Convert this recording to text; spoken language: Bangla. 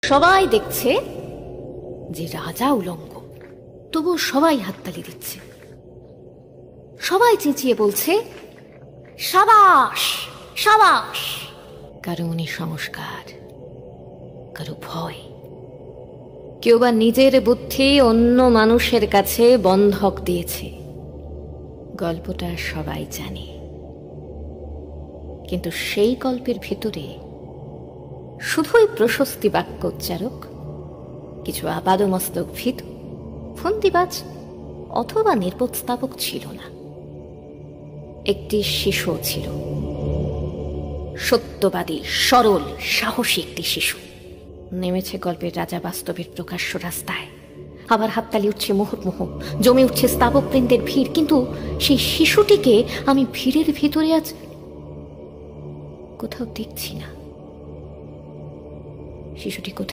সবাই দেখছে যে রাজা উলঙ্গ, তবু সবাই হাততালি দিচ্ছে। সবাই চেঁচিয়ে বলছে সাবাস সাবাস। কারো মনে সংস্কার, কারো ভয়, কেউ বা নিজের বুদ্ধি অন্য মানুষের কাছে বন্ধক দিয়েছে। গল্পটা সবাই জানে, কিন্তু সেই গল্পের ভিতরে শুধুই প্রশস্তি বাক্য উচ্চারক, কিছু আপাদমস্তক ভীতু, ফন্দিবাজ অথবা নির্বোধস্থাপক ছিল না। একটি শিশু ছিল, সত্যবাদী, সরল, সাহসী একটি শিশু। নেমেছে গল্পের রাজা বাস্তবের প্রকাশ্য রাস্তায়। আবার হাততালি উঠছে মুহুর্মুহ, জমে উঠছে স্থাপকবৃন্দের ভিড়। কিন্তু সেই শিশুটিকে আমি ভিড়ের ভিতরে আজ কোথাও দেখছি না। শিশুটি কোথায়?